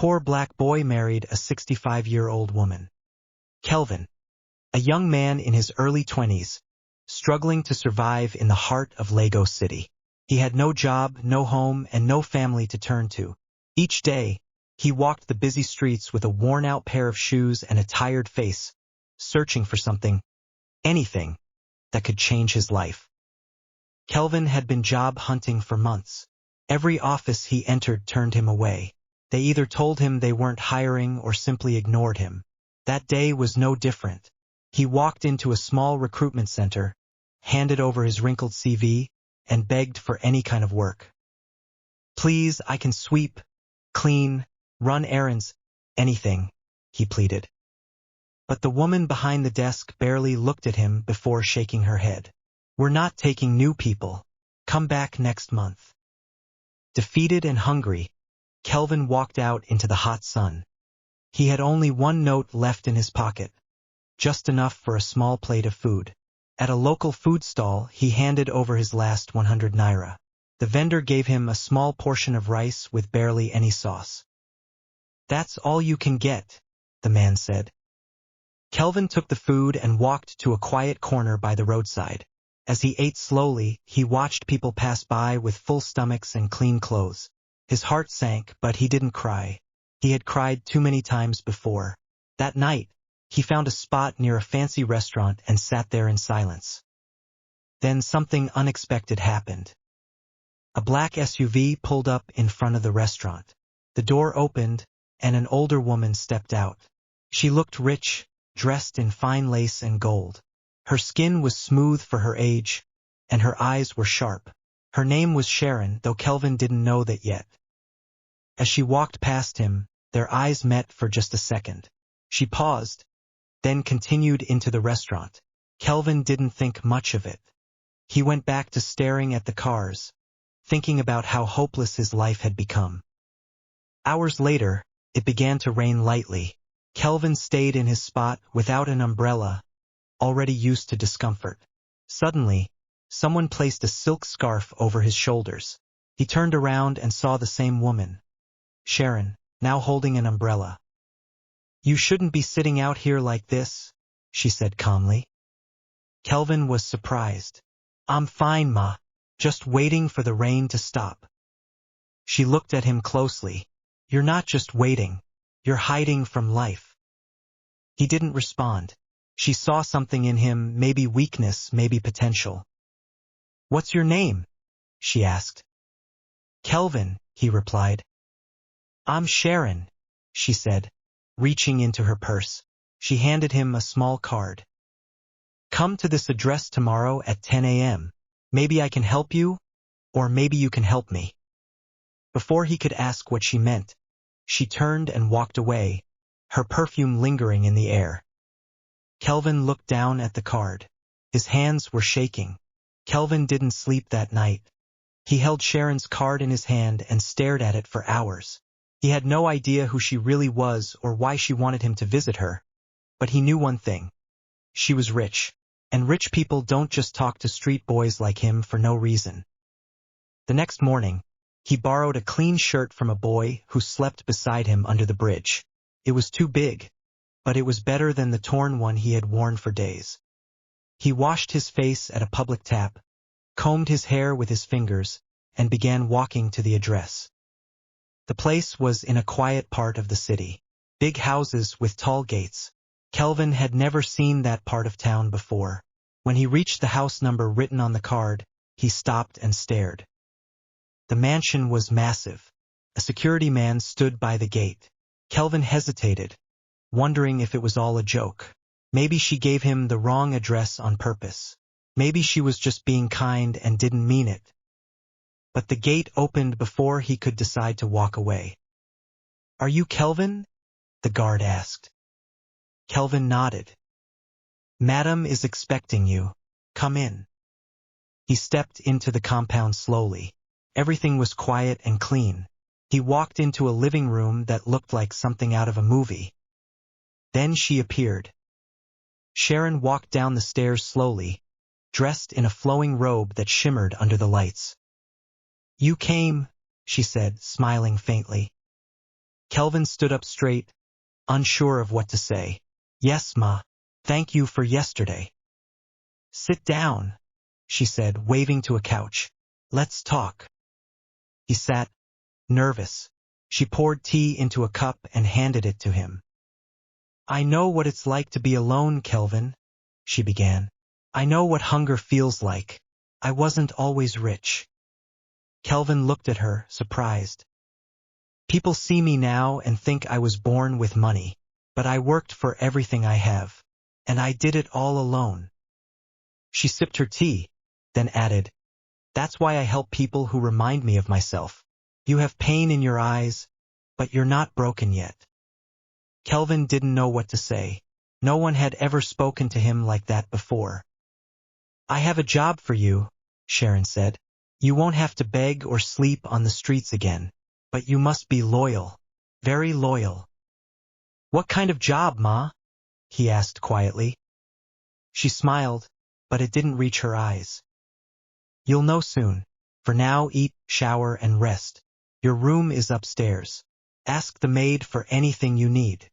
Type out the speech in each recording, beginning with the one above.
poor black boy married a 65-year-old woman. Kelvin, a young man in his early 20s, struggling to survive in the heart of Lagos City. He had no job, no home, and no family to turn to. Each day, he walked the busy streets with a worn-out pair of shoes and a tired face, searching for something, anything, that could change his life. Kelvin had been job hunting for months. Every office he entered turned him away. They either told him they weren't hiring or simply ignored him. That day was no different. He walked into a small recruitment center, handed over his wrinkled CV, and begged for any kind of work. "Please, I can sweep, clean, run errands, anything," he pleaded. But the woman behind the desk barely looked at him before shaking her head. "We're not taking new people. Come back next month." Defeated and hungry, Kelvin walked out into the hot sun. He had only one note left in his pocket, just enough for a small plate of food. At a local food stall, he handed over his last 100 naira. The vendor gave him a small portion of rice with barely any sauce. "That's all you can get," the man said. Kelvin took the food and walked to a quiet corner by the roadside. As he ate slowly, he watched people pass by with full stomachs and clean clothes. His heart sank, but he didn't cry. He had cried too many times before. That night, he found a spot near a fancy restaurant and sat there in silence. Then something unexpected happened. A black SUV pulled up in front of the restaurant. The door opened, and an older woman stepped out. She looked rich, dressed in fine lace and gold. Her skin was smooth for her age, and her eyes were sharp. Her name was Sharon, though Kelvin didn't know that yet. As she walked past him, their eyes met for just a second. She paused, then continued into the restaurant. Kelvin didn't think much of it. He went back to staring at the cars, thinking about how hopeless his life had become. Hours later, it began to rain lightly. Kelvin stayed in his spot without an umbrella, already used to discomfort. Suddenly, someone placed a silk scarf over his shoulders. He turned around and saw the same woman, Sharon, now holding an umbrella. "You shouldn't be sitting out here like this," she said calmly. Kelvin was surprised. "I'm fine, ma. Just waiting for the rain to stop." She looked at him closely. "You're not just waiting. You're hiding from life." He didn't respond. She saw something in him, maybe weakness, maybe potential. "What's your name?" she asked. "Kelvin," he replied. "I'm Sharon," she said, reaching into her purse. She handed him a small card. "Come to this address tomorrow at 10 a.m. Maybe I can help you, or maybe you can help me." Before he could ask what she meant, she turned and walked away, her perfume lingering in the air. Kelvin looked down at the card. His hands were shaking. Kelvin didn't sleep that night. He held Sharon's card in his hand and stared at it for hours. He had no idea who she really was or why she wanted him to visit her, but he knew one thing. She was rich, and rich people don't just talk to street boys like him for no reason. The next morning, he borrowed a clean shirt from a boy who slept beside him under the bridge. It was too big, but it was better than the torn one he had worn for days. He washed his face at a public tap, combed his hair with his fingers, and began walking to the address. The place was in a quiet part of the city. Big houses with tall gates. Kelvin had never seen that part of town before. When he reached the house number written on the card, he stopped and stared. The mansion was massive. A security man stood by the gate. Kelvin hesitated, wondering if it was all a joke. Maybe she gave him the wrong address on purpose. Maybe she was just being kind and didn't mean it. But the gate opened before he could decide to walk away. "Are you Kelvin?" the guard asked. Kelvin nodded. "Madam is expecting you. Come in." He stepped into the compound slowly. Everything was quiet and clean. He walked into a living room that looked like something out of a movie. Then she appeared. Sharon walked down the stairs slowly, dressed in a flowing robe that shimmered under the lights. "You came," she said, smiling faintly. Kelvin stood up straight, unsure of what to say. Yes, Ma. Thank you for yesterday. Sit down, she said, waving to a couch. Let's talk. He sat, nervous. She poured tea into a cup and handed it to him. I know what it's like to be alone, Kelvin, she began. I know what hunger feels like. I wasn't always rich. Kelvin looked at her, surprised. People see me now and think I was born with money, but I worked for everything I have, and I did it all alone. She sipped her tea, then added, That's why I help people who remind me of myself. You have pain in your eyes, but you're not broken yet. Kelvin didn't know what to say. No one had ever spoken to him like that before. I have a job for you, Sharon said. You won't have to beg or sleep on the streets again, but you must be loyal, very loyal. What kind of job, Ma? He asked quietly. She smiled, but it didn't reach her eyes. You'll know soon. For now, eat, shower, and rest. Your room is upstairs. Ask the maid for anything you need.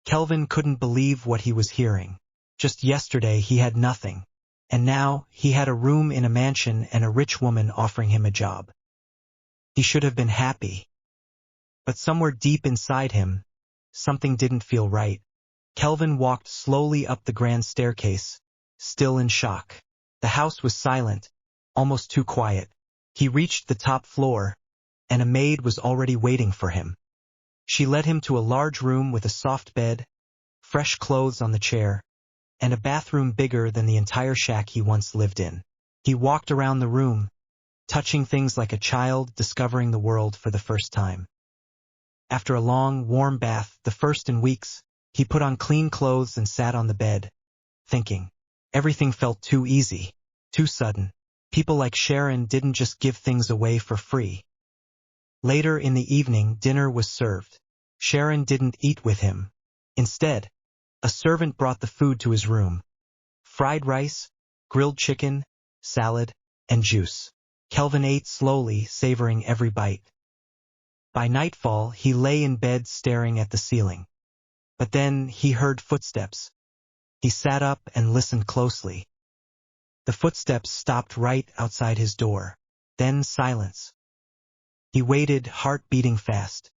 Kelvin couldn't believe what he was hearing. Just yesterday he had nothing, and now he had a room in a mansion and a rich woman offering him a job. He should have been happy. But somewhere deep inside him, something didn't feel right. Kelvin walked slowly up the grand staircase, still in shock. The house was silent, almost too quiet. He reached the top floor, and a maid was already waiting for him. She led him to a large room with a soft bed, fresh clothes on the chair, and a bathroom bigger than the entire shack he once lived in. He walked around the room, touching things like a child discovering the world for the first time. After a long, warm bath, the first in weeks, he put on clean clothes and sat on the bed, thinking. Everything felt too easy, too sudden. People like Sharon didn't just give things away for free. Later in the evening, dinner was served. Sharon didn't eat with him. Instead, a servant brought the food to his room. Fried rice, grilled chicken, salad, and juice. Kelvin ate slowly, savoring every bite. By nightfall, he lay in bed staring at the ceiling. But then he heard footsteps. He sat up and listened closely. The footsteps stopped right outside his door. Then silence. He waited, heart beating fast.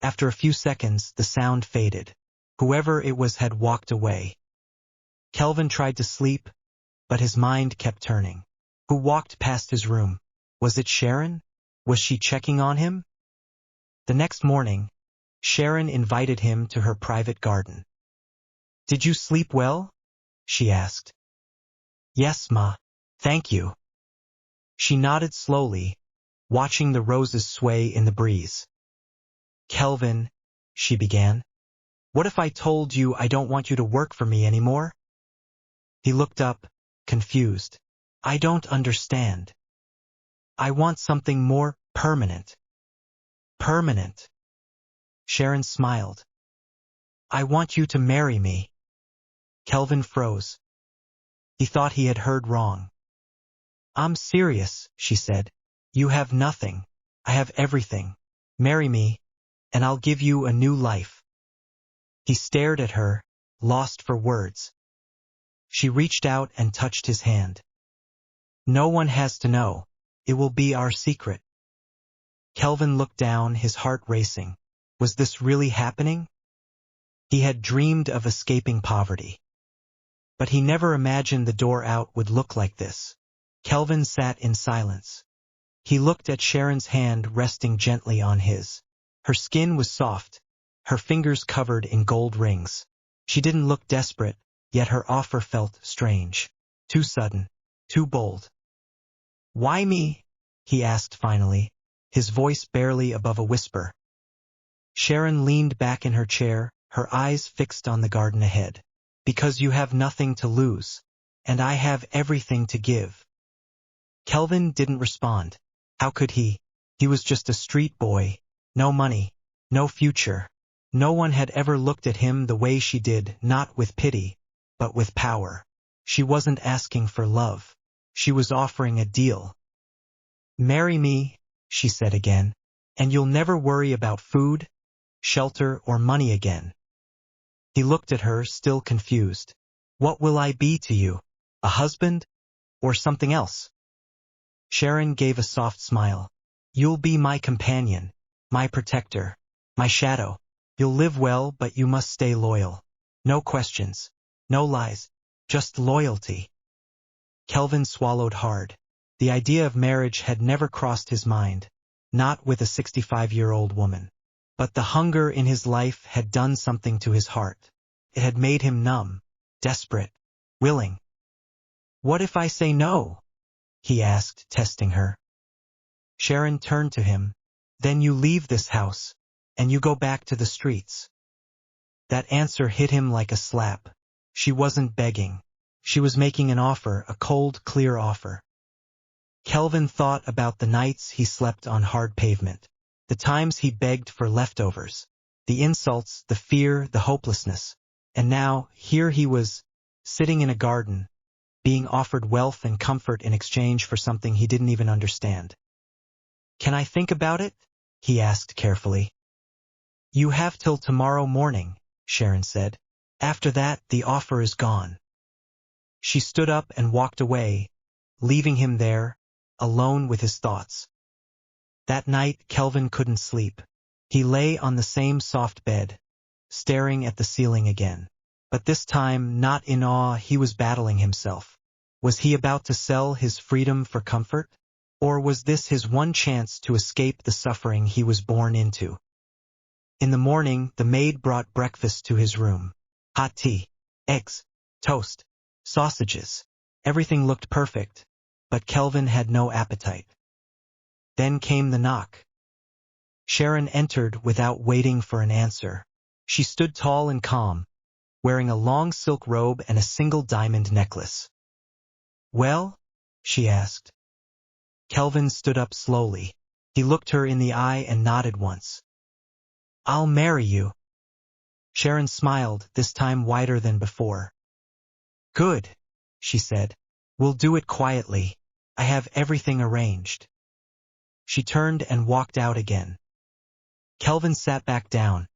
After a few seconds, the sound faded. Whoever it was had walked away. Kelvin tried to sleep, but his mind kept turning. Who walked past his room? Was it Sharon? Was she checking on him? The next morning, Sharon invited him to her private garden. Did you sleep well? She asked. Yes, Ma. Thank you. She nodded slowly, watching the roses sway in the breeze. Kelvin, she began. What if I told you I don't want you to work for me anymore? He looked up, confused. I don't understand. I want something more permanent. Permanent. Sharon smiled. I want you to marry me. Kelvin froze. He thought he had heard wrong. I'm serious, she said. You have nothing. I have everything. Marry me, and I'll give you a new life. He stared at her, lost for words. She reached out and touched his hand. No one has to know. It will be our secret. Kelvin looked down, his heart racing. Was this really happening? He had dreamed of escaping poverty. But he never imagined the door out would look like this. Kelvin sat in silence. He looked at Sharon's hand resting gently on his. Her skin was soft, her fingers covered in gold rings. She didn't look desperate, yet her offer felt strange. Too sudden, too bold. Why me? He asked finally, his voice barely above a whisper. Sharon leaned back in her chair, her eyes fixed on the garden ahead. Because you have nothing to lose, and I have everything to give. Kelvin didn't respond. How could he? He was just a street boy. No money, no future. No one had ever looked at him the way she did, not with pity, but with power. She wasn't asking for love. She was offering a deal. Marry me, she said again, and you'll never worry about food, shelter, or money again. He looked at her, still confused. What will I be to you? A husband? Or something else? Sharon gave a soft smile. You'll be my companion, my protector, my shadow. You'll live well, but you must stay loyal. No questions, no lies, just loyalty. Kelvin swallowed hard. The idea of marriage had never crossed his mind, not with a 65-year-old woman. But the hunger in his life had done something to his heart. It had made him numb, desperate, willing. What if I say no? He asked, testing her. Sharon turned to him. Then you leave this house, and you go back to the streets. That answer hit him like a slap. She wasn't begging. She was making an offer, a cold, clear offer. Kelvin thought about the nights he slept on hard pavement, the times he begged for leftovers, the insults, the fear, the hopelessness. And now, here he was, sitting in a garden, being offered wealth and comfort in exchange for something he didn't even understand. Can I think about it? He asked carefully. You have till tomorrow morning, Sharon said. After that, the offer is gone. She stood up and walked away, leaving him there, alone with his thoughts. That night, Kelvin couldn't sleep. He lay on the same soft bed, staring at the ceiling again. But this time, not in awe, he was battling himself. Was he about to sell his freedom for comfort? Or was this his one chance to escape the suffering he was born into? In the morning, the maid brought breakfast to his room. Hot tea, eggs, toast, sausages. Everything looked perfect, but Kelvin had no appetite. Then came the knock. Sharon entered without waiting for an answer. She stood tall and calm, wearing a long silk robe and a single diamond necklace. Well? She asked. Kelvin stood up slowly. He looked her in the eye and nodded once. I'll marry you. Sharon smiled, this time wider than before. Good, she said. We'll do it quietly. I have everything arranged. She turned and walked out again. Kelvin sat back down,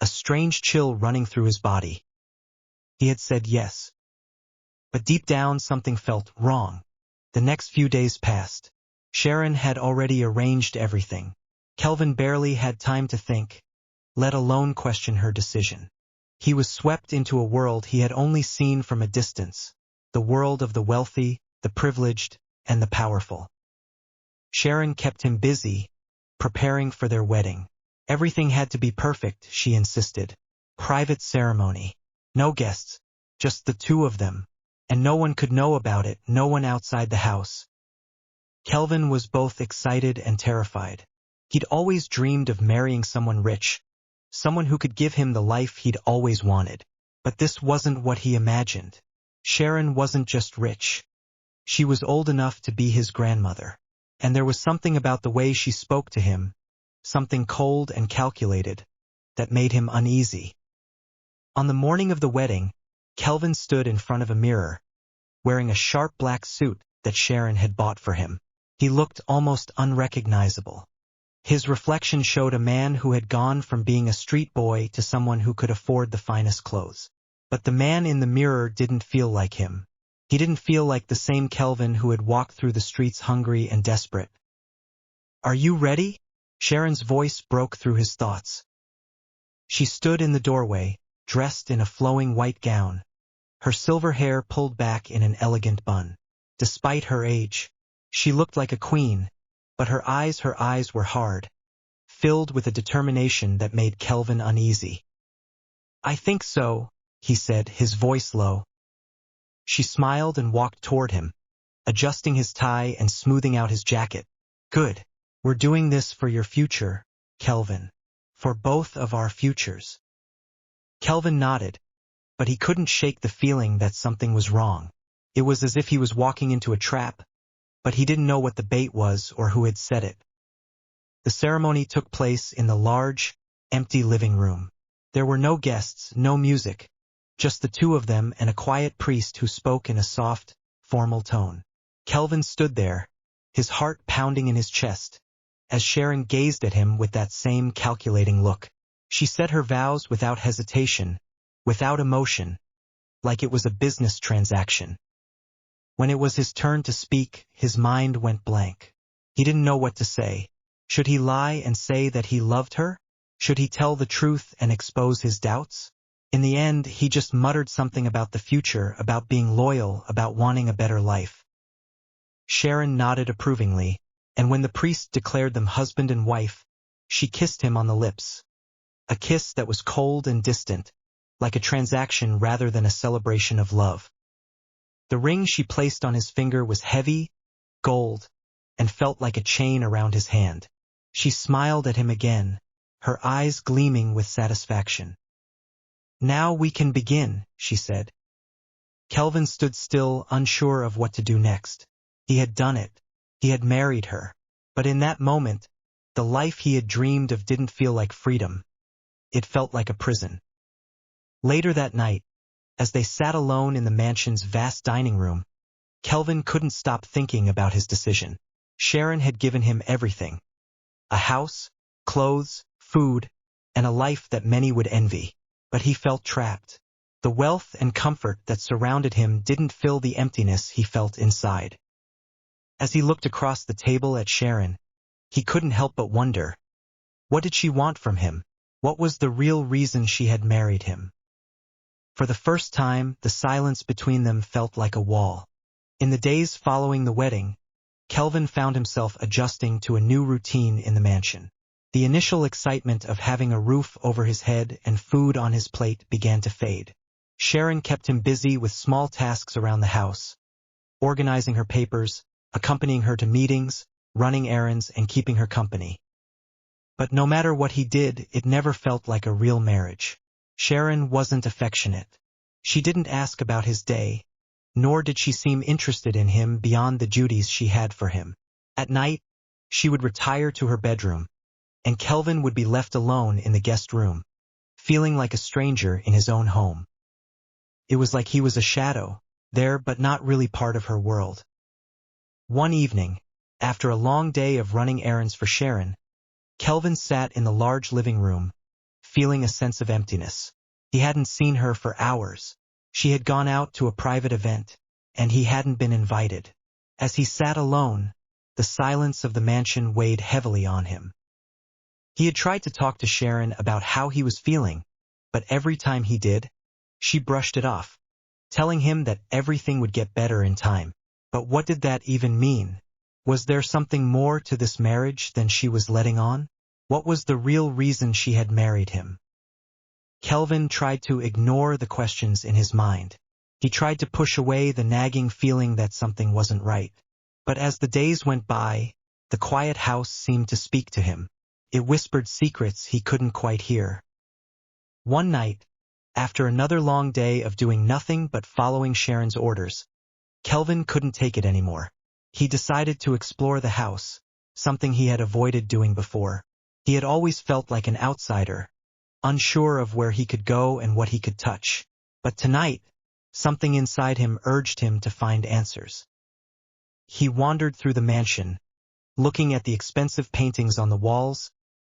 a strange chill running through his body. He had said yes. But deep down something felt wrong. The next few days passed. Sharon had already arranged everything. Kelvin barely had time to think, let alone question her decision. He was swept into a world he had only seen from a distance, the world of the wealthy, the privileged, and the powerful. Sharon kept him busy, preparing for their wedding. Everything had to be perfect, she insisted. Private ceremony. No guests, just the two of them. And no one could know about it, no one outside the house. Kelvin was both excited and terrified. He'd always dreamed of marrying someone rich, someone who could give him the life he'd always wanted. But this wasn't what he imagined. Sharon wasn't just rich. She was old enough to be his grandmother. And there was something about the way she spoke to him, something cold and calculated, that made him uneasy. On the morning of the wedding, Kelvin stood in front of a mirror, wearing a sharp black suit that Sharon had bought for him. He looked almost unrecognizable. His reflection showed a man who had gone from being a street boy to someone who could afford the finest clothes. But the man in the mirror didn't feel like him. He didn't feel like the same Kelvin who had walked through the streets hungry and desperate. Are you ready? Sharon's voice broke through his thoughts. She stood in the doorway, dressed in a flowing white gown, her silver hair pulled back in an elegant bun. Despite her age, she looked like a queen, but her eyes were hard, filled with a determination that made Kelvin uneasy. I think so, he said, his voice low. She smiled and walked toward him, adjusting his tie and smoothing out his jacket. Good. We're doing this for your future, Kelvin. For both of our futures. Kelvin nodded, but he couldn't shake the feeling that something was wrong. It was as if he was walking into a trap, but he didn't know what the bait was or who had set it. The ceremony took place in the large, empty living room. There were no guests, no music, just the two of them and a quiet priest who spoke in a soft, formal tone. Kelvin stood there, his heart pounding in his chest, as Sharon gazed at him with that same calculating look. She said her vows without hesitation, without emotion, like it was a business transaction. When it was his turn to speak, his mind went blank. He didn't know what to say. Should he lie and say that he loved her? Should he tell the truth and expose his doubts? In the end, he just muttered something about the future, about being loyal, about wanting a better life. Sharon nodded approvingly, and when the priest declared them husband and wife, she kissed him on the lips. A kiss that was cold and distant, like a transaction rather than a celebration of love. The ring she placed on his finger was heavy, gold, and felt like a chain around his hand. She smiled at him again, her eyes gleaming with satisfaction. "Now we can begin," she said. Kelvin stood still, unsure of what to do next. He had done it. He had married her. But in that moment, the life he had dreamed of didn't feel like freedom. It felt like a prison. Later that night, as they sat alone in the mansion's vast dining room, Kelvin couldn't stop thinking about his decision. Sharon had given him everything. A house, clothes, food, and a life that many would envy. But he felt trapped. The wealth and comfort that surrounded him didn't fill the emptiness he felt inside. As he looked across the table at Sharon, he couldn't help but wonder, what did she want from him? What was the real reason she had married him? For the first time, the silence between them felt like a wall. In the days following the wedding, Kelvin found himself adjusting to a new routine in the mansion. The initial excitement of having a roof over his head and food on his plate began to fade. Sharon kept him busy with small tasks around the house, organizing her papers, accompanying her to meetings, running errands, and keeping her company. But no matter what he did, it never felt like a real marriage. Sharon wasn't affectionate. She didn't ask about his day, nor did she seem interested in him beyond the duties she had for him. At night, she would retire to her bedroom, and Kelvin would be left alone in the guest room, feeling like a stranger in his own home. It was like he was a shadow, there but not really part of her world. One evening, after a long day of running errands for Sharon, Kelvin sat in the large living room, feeling a sense of emptiness. He hadn't seen her for hours. She had gone out to a private event, and he hadn't been invited. As he sat alone, the silence of the mansion weighed heavily on him. He had tried to talk to Sharon about how he was feeling, but every time he did, she brushed it off, telling him that everything would get better in time. But what did that even mean? Was there something more to this marriage than she was letting on? What was the real reason she had married him? Kelvin tried to ignore the questions in his mind. He tried to push away the nagging feeling that something wasn't right. But as the days went by, the quiet house seemed to speak to him. It whispered secrets he couldn't quite hear. One night, after another long day of doing nothing but following Sharon's orders, Kelvin couldn't take it anymore. He decided to explore the house, something he had avoided doing before. He had always felt like an outsider, unsure of where he could go and what he could touch. But tonight, something inside him urged him to find answers. He wandered through the mansion, looking at the expensive paintings on the walls,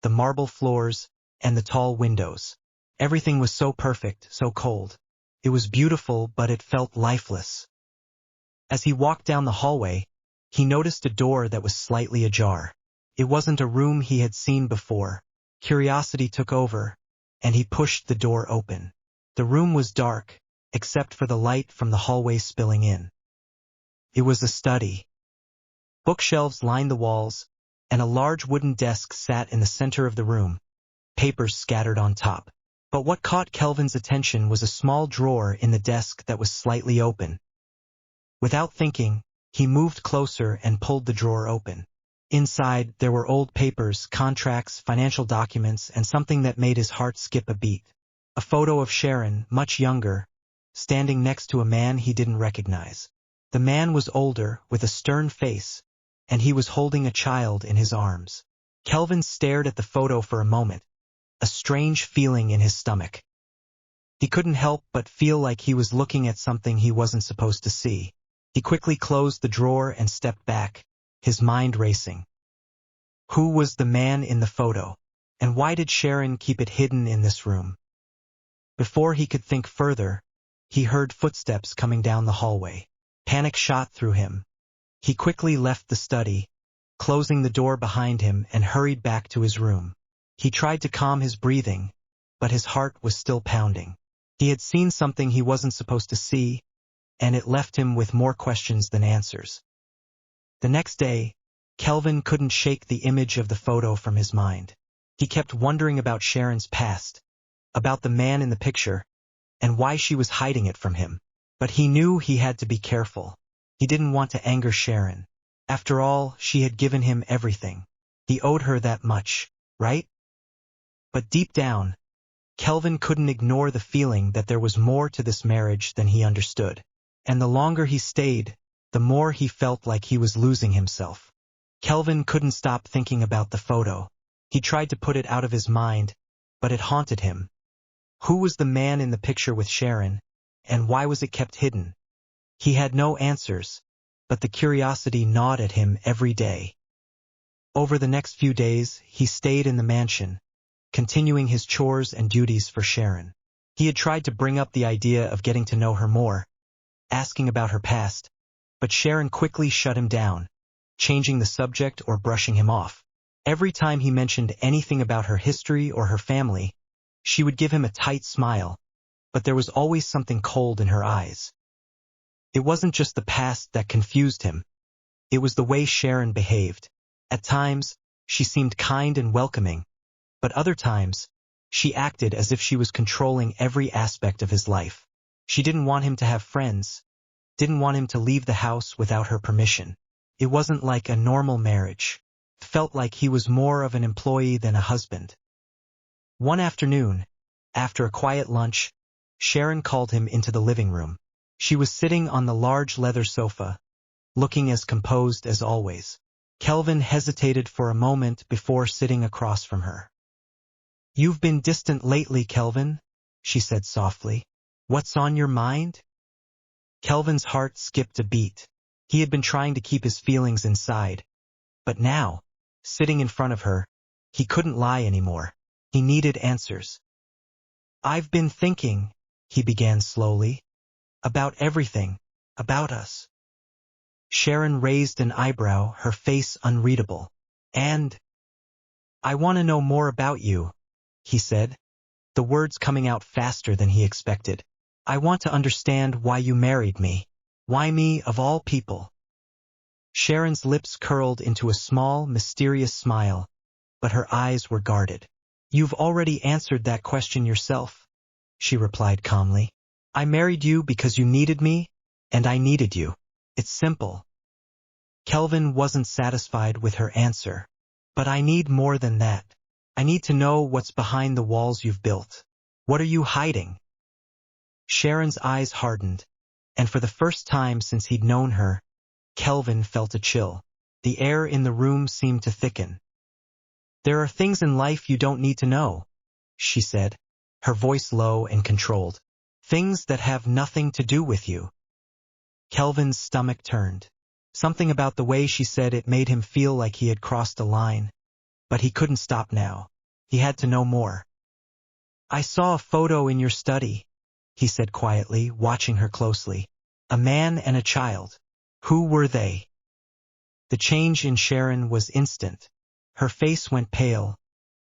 the marble floors, and the tall windows. Everything was so perfect, so cold. It was beautiful, but it felt lifeless. As he walked down the hallway, he noticed a door that was slightly ajar. It wasn't a room he had seen before. Curiosity took over, and he pushed the door open. The room was dark, except for the light from the hallway spilling in. It was a study. Bookshelves lined the walls, and a large wooden desk sat in the center of the room, papers scattered on top. But what caught Kelvin's attention was a small drawer in the desk that was slightly open. Without thinking, he moved closer and pulled the drawer open. Inside, there were old papers, contracts, financial documents, and something that made his heart skip a beat. A photo of Sharon, much younger, standing next to a man he didn't recognize. The man was older, with a stern face, and he was holding a child in his arms. Kelvin stared at the photo for a moment, a strange feeling in his stomach. He couldn't help but feel like he was looking at something he wasn't supposed to see. He quickly closed the drawer and stepped back, his mind racing. Who was the man in the photo? And why did Sharon keep it hidden in this room? Before he could think further, he heard footsteps coming down the hallway. Panic shot through him. He quickly left the study, closing the door behind him, and hurried back to his room. He tried to calm his breathing, but his heart was still pounding. He had seen something he wasn't supposed to see, and it left him with more questions than answers. The next day, Kelvin couldn't shake the image of the photo from his mind. He kept wondering about Sharon's past, about the man in the picture, and why she was hiding it from him. But he knew he had to be careful. He didn't want to anger Sharon. After all, she had given him everything. He owed her that much, right? But deep down, Kelvin couldn't ignore the feeling that there was more to this marriage than he understood. And the longer he stayed, the more he felt like he was losing himself. Kelvin couldn't stop thinking about the photo. He tried to put it out of his mind, but it haunted him. Who was the man in the picture with Sharon, and why was it kept hidden? He had no answers, but the curiosity gnawed at him every day. Over the next few days, he stayed in the mansion, continuing his chores and duties for Sharon. He had tried to bring up the idea of getting to know her more, asking about her past, but Sharon quickly shut him down, changing the subject or brushing him off. Every time he mentioned anything about her history or her family, she would give him a tight smile, but there was always something cold in her eyes. It wasn't just the past that confused him. It was the way Sharon behaved. At times, she seemed kind and welcoming, but other times, she acted as if she was controlling every aspect of his life. She didn't want him to have friends, didn't want him to leave the house without her permission. It wasn't like a normal marriage. It felt like he was more of an employee than a husband. One afternoon, after a quiet lunch, Sharon called him into the living room. She was sitting on the large leather sofa, looking as composed as always. Kelvin hesitated for a moment before sitting across from her. "You've been distant lately, Kelvin," she said softly. "What's on your mind?" Kelvin's heart skipped a beat. He had been trying to keep his feelings inside, but now, sitting in front of her, he couldn't lie anymore. He needed answers. "I've been thinking," he began slowly, "about everything, about us." Sharon raised an eyebrow, her face unreadable. "And I want to know more about you," he said, the words coming out faster than he expected. "I want to understand why you married me. Why me, of all people?" Sharon's lips curled into a small, mysterious smile, but her eyes were guarded. "You've already answered that question yourself," she replied calmly. "I married you because you needed me, and I needed you. It's simple." Kelvin wasn't satisfied with her answer. "But I need more than that. I need to know what's behind the walls you've built. What are you hiding?" Sharon's eyes hardened, and for the first time since he'd known her, Kelvin felt a chill. The air in the room seemed to thicken. "There are things in life you don't need to know," she said, her voice low and controlled. "Things that have nothing to do with you." Kelvin's stomach turned. Something about the way she said it made him feel like he had crossed a line. But he couldn't stop now. He had to know more. "I saw a photo in your study," he said quietly, watching her closely. "A man and a child. Who were they?" The change in Sharon was instant. Her face went pale,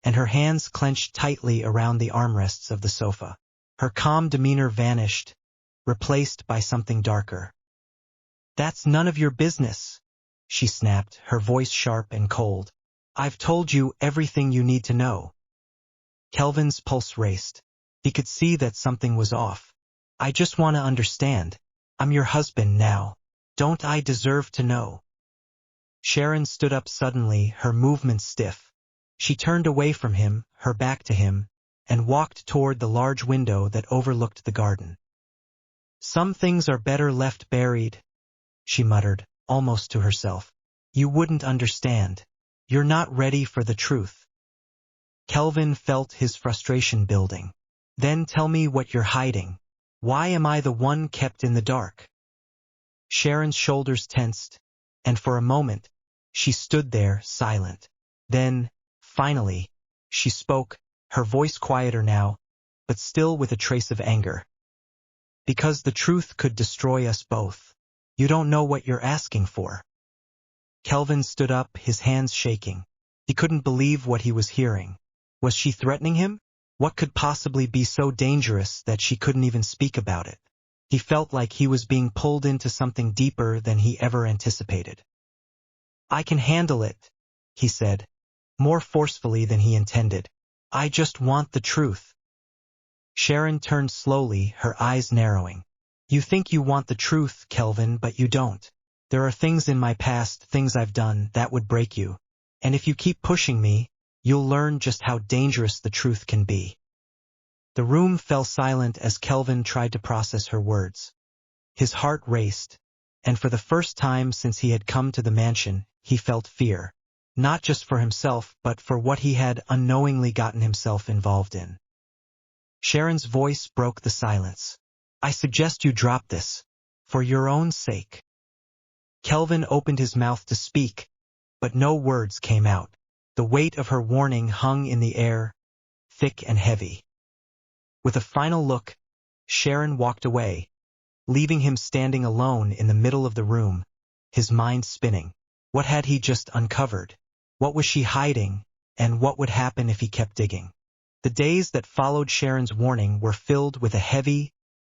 and her hands clenched tightly around the armrests of the sofa. Her calm demeanor vanished, replaced by something darker. "That's none of your business," she snapped, her voice sharp and cold. "I've told you everything you need to know." Kelvin's pulse raced. He could see that something was off. "I just want to understand. I'm your husband now. Don't I deserve to know?" Sharon stood up suddenly, her movements stiff. She turned away from him, her back to him, and walked toward the large window that overlooked the garden. "Some things are better left buried," she muttered, almost to herself. "You wouldn't understand. You're not ready for the truth." Kelvin felt his frustration building. "Then tell me what you're hiding. Why am I the one kept in the dark?" Sharon's shoulders tensed, and for a moment, she stood there, silent. Then, finally, she spoke, her voice quieter now, but still with a trace of anger. Because the truth could destroy us both. You don't know what you're asking for. Kelvin stood up, his hands shaking. He couldn't believe what he was hearing. Was she threatening him? What could possibly be so dangerous that she couldn't even speak about it? He felt like he was being pulled into something deeper than he ever anticipated. I can handle it, he said, more forcefully than he intended. I just want the truth. Sharon turned slowly, her eyes narrowing. You think you want the truth, Kelvin, but you don't. There are things in my past, things I've done, that would break you. And if you keep pushing me, you'll learn just how dangerous the truth can be. The room fell silent as Kelvin tried to process her words. His heart raced, and for the first time since he had come to the mansion, he felt fear. Not just for himself, but for what he had unknowingly gotten himself involved in. Sharon's voice broke the silence. I suggest you drop this. For your own sake. Kelvin opened his mouth to speak, but no words came out. The weight of her warning hung in the air, thick and heavy. With a final look, Sharon walked away, leaving him standing alone in the middle of the room, his mind spinning. What had he just uncovered? What was she hiding, and what would happen if he kept digging? The days that followed Sharon's warning were filled with a heavy,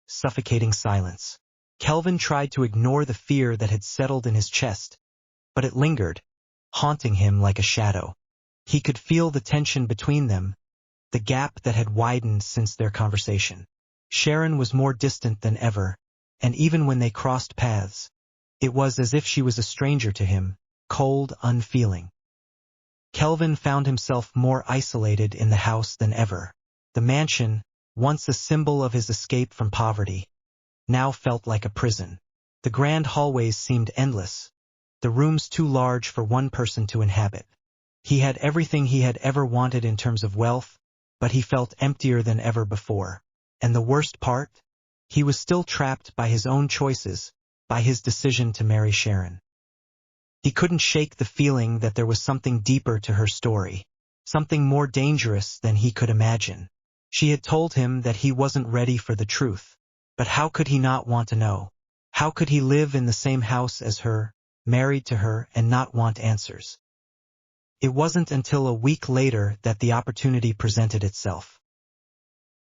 suffocating silence. Kelvin tried to ignore the fear that had settled in his chest, but it lingered, haunting him like a shadow. He could feel the tension between them, the gap that had widened since their conversation. Sharon was more distant than ever, and even when they crossed paths, it was as if she was a stranger to him, cold, unfeeling. Kelvin found himself more isolated in the house than ever. The mansion, once a symbol of his escape from poverty, now felt like a prison. The grand hallways seemed endless, the rooms too large for one person to inhabit. He had everything he had ever wanted in terms of wealth, but he felt emptier than ever before. And the worst part? He was still trapped by his own choices, by his decision to marry Sharon. He couldn't shake the feeling that there was something deeper to her story, something more dangerous than he could imagine. She had told him that he wasn't ready for the truth. But how could he not want to know? How could he live in the same house as her, married to her, and not want answers? It wasn't until a week later that the opportunity presented itself.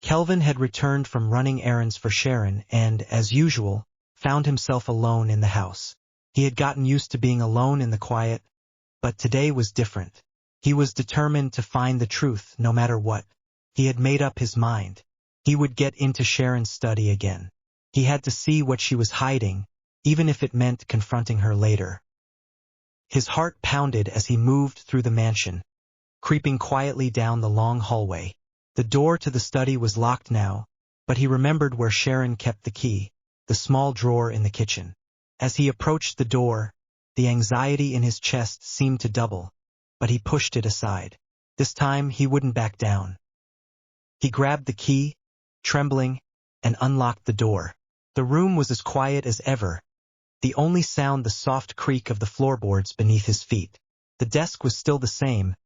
Kelvin had returned from running errands for Sharon and, as usual, found himself alone in the house. He had gotten used to being alone in the quiet, but today was different. He was determined to find the truth no matter what. He had made up his mind. He would get into Sharon's study again. He had to see what she was hiding, even if it meant confronting her later. His heart pounded as he moved through the mansion, creeping quietly down the long hallway. The door to the study was locked now, but he remembered where Sharon kept the key, the small drawer in the kitchen. As he approached the door, the anxiety in his chest seemed to double, but he pushed it aside. This time he wouldn't back down. He grabbed the key, trembling, and unlocked the door. The room was as quiet as ever, the only sound the soft creak of the floorboards beneath his feet. The desk was still the same,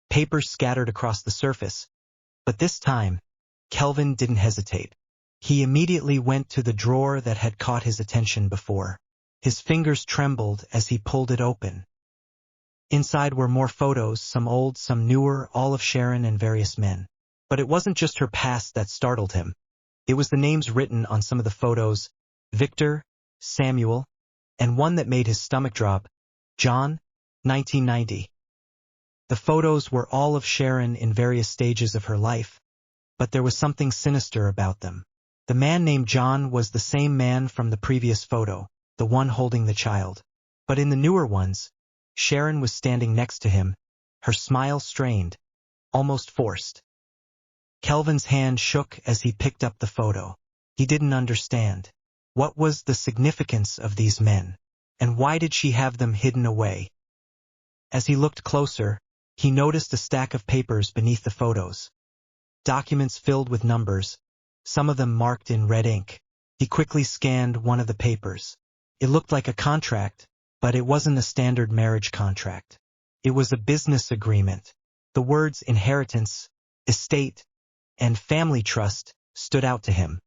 papers scattered across the surface, but this time, Kelvin didn't hesitate. He immediately went to the drawer that had caught his attention before. His fingers trembled as he pulled it open. Inside were more photos, some old, some newer, all of Sharon and various men. But it wasn't just her past that startled him. It was the names written on some of the photos, Victor, Samuel, and one that made his stomach drop, John, 1990. The photos were all of Sharon in various stages of her life, but there was something sinister about them. The man named John was the same man from the previous photo, the one holding the child. But in the newer ones, Sharon was standing next to him, her smile strained, almost forced. Kelvin's hand shook as he picked up the photo. He didn't understand. What was the significance of these men? And why did she have them hidden away? As he looked closer, he noticed a stack of papers beneath the photos. Documents filled with numbers, some of them marked in red ink. He quickly scanned one of the papers. It looked like a contract, but it wasn't a standard marriage contract. It was a business agreement, The words inheritance, estate, and family trust stood out to him.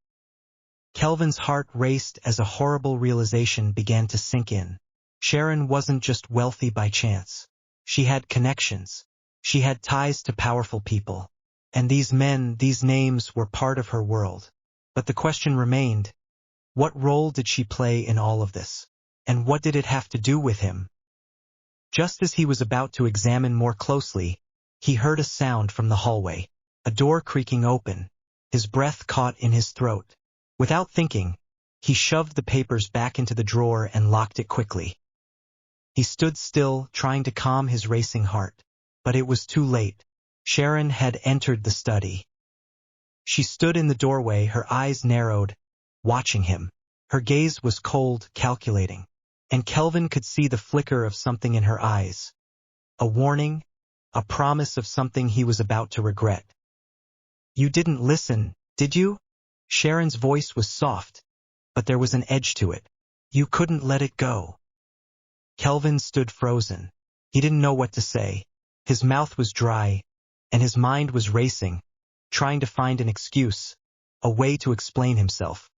Kelvin's heart raced as a horrible realization began to sink in. Sharon wasn't just wealthy by chance. She had connections. She had ties to powerful people. And these men, these names were part of her world. But the question remained, what role did she play in all of this? And what did it have to do with him? Just as he was about to examine more closely, he heard a sound from the hallway, a door creaking open. His breath caught in his throat. Without thinking, he shoved the papers back into the drawer and locked it quickly. He stood still, trying to calm his racing heart. But it was too late. Sharon had entered the study. She stood in the doorway, her eyes narrowed, watching him. Her gaze was cold, calculating. And Kelvin could see the flicker of something in her eyes. A warning, a promise of something he was about to regret. "You didn't listen, did you?" Sharon's voice was soft, but there was an edge to it. "You couldn't let it go." Kelvin stood frozen. He didn't know what to say. His mouth was dry, and his mind was racing, trying to find an excuse, a way to explain himself.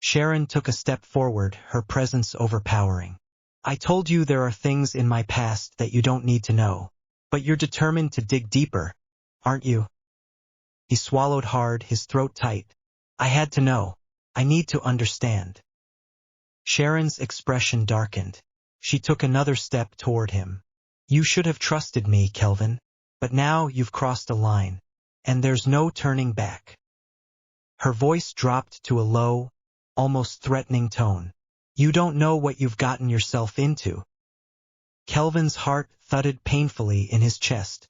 Sharon took a step forward, her presence overpowering. "I told you there are things in my past that you don't need to know. But you're determined to dig deeper, aren't you?" He swallowed hard, his throat tight. "I had to know. I need to understand." Sharon's expression darkened. She took another step toward him. "You should have trusted me, Kelvin. But now you've crossed a line. And there's no turning back." Her voice dropped to a low, almost threatening tone. "You don't know what you've gotten yourself into." Kelvin's heart thudded painfully in his chest.